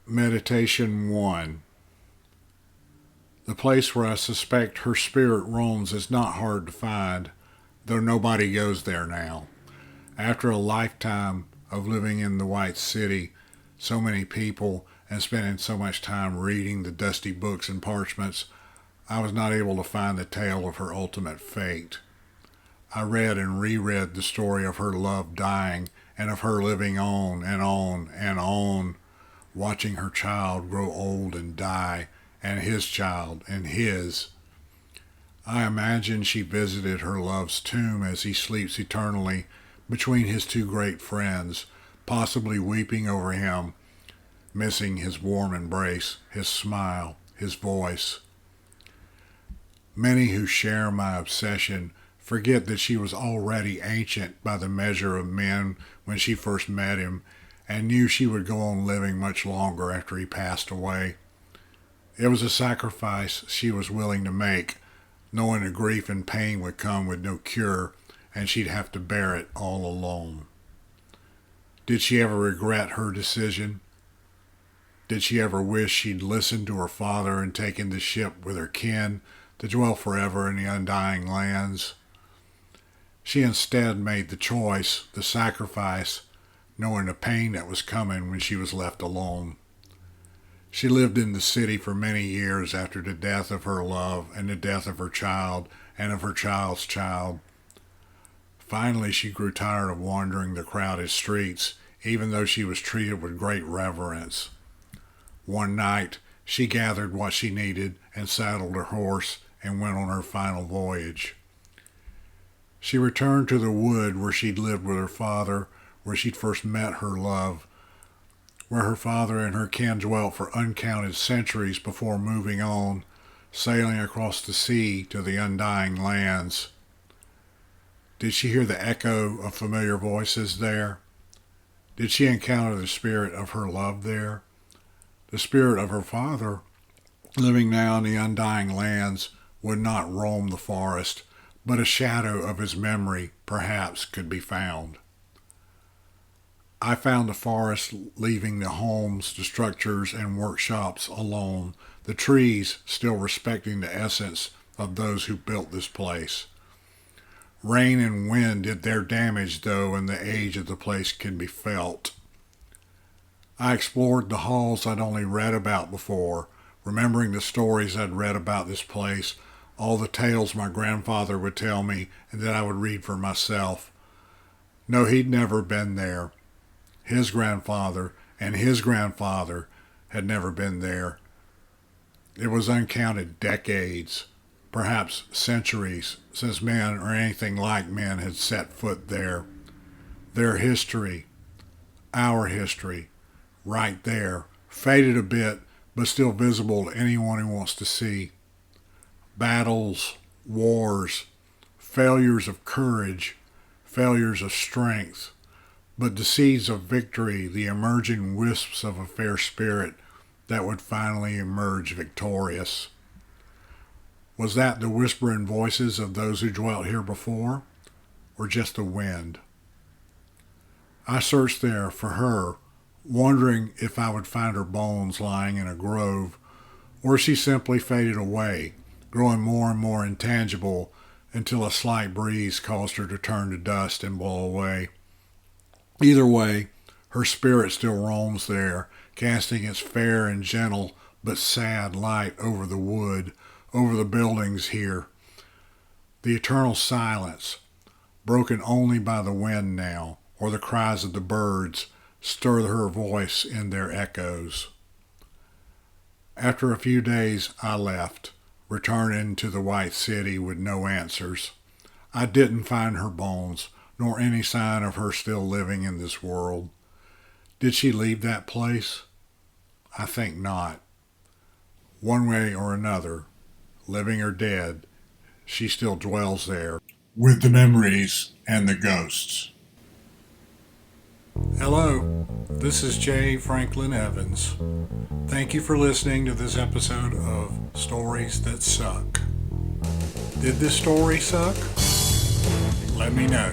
Meditation 1. The place where I suspect her spirit roams is not hard to find, though nobody goes there now. After a lifetime of living in the White City, so many people, and spending so much time reading the dusty books and parchments, I was not able to find the tale of her ultimate fate. I read and reread the story of her love dying and of her living on and on and on, watching her child grow old and die, and his child and his. I imagine she visited her love's tomb as he sleeps eternally between his two great friends, possibly weeping over him, missing his warm embrace, his smile, his voice. Many who share my obsession forget that she was already ancient by the measure of men when she first met him, and knew she would go on living much longer after he passed away. It was a sacrifice she was willing to make, knowing the grief and pain would come with no cure, and she'd have to bear it all alone. Did she ever regret her decision? Did she ever wish she'd listened to her father and taken the ship with her kin to dwell forever in the undying lands? She instead made the choice, the sacrifice, knowing the pain that was coming when she was left alone. She lived in the city for many years after the death of her love and the death of her child and of her child's child. Finally, she grew tired of wandering the crowded streets, even though she was treated with great reverence. One night, she gathered what she needed and saddled her horse and went on her final voyage. She returned to the wood where she'd lived with her father, where she'd first met her love, where her father and her kin dwelt for uncounted centuries before moving on, sailing across the sea to the undying lands. Did she hear the echo of familiar voices there? Did she encounter the spirit of her love there? The spirit of her father, living now in the undying lands, would not roam the forest, but a shadow of his memory perhaps could be found. I found the forest leaving the homes, the structures, and workshops alone, the trees still respecting the essence of those who built this place. Rain and wind did their damage, though, and the age of the place can be felt. I explored the halls I'd only read about before, remembering the stories I'd read about this place, all the tales my grandfather would tell me and that I would read for myself. No, he'd never been there. His grandfather and his grandfather had never been there. It was uncounted decades, perhaps centuries, since men or anything like men had set foot there. Their history, our history, right there, faded a bit, but still visible to anyone who wants to see. Battles, wars, failures of courage, failures of strength, but the seeds of victory, the emerging wisps of a fair spirit that would finally emerge victorious. Was that the whispering voices of those who dwelt here before, or just the wind? I searched there for her, wondering if I would find her bones lying in a grove, or she simply faded away, growing more and more intangible until a slight breeze caused her to turn to dust and blow away. Either way, her spirit still roams there, casting its fair and gentle but sad light over the wood, over the buildings here. The eternal silence, broken only by the wind now, or the cries of the birds, stir her voice in their echoes. After a few days, I left, returning to the White City with no answers. I didn't find her bones, nor any sign of her still living in this world. Did she leave that place? I think not. One way or another, living or dead, she still dwells there, with the memories and the ghosts. Hello, this is J. Franklin Evans. Thank you for listening to this episode of Stories That Suck. Did this story suck? Let me know.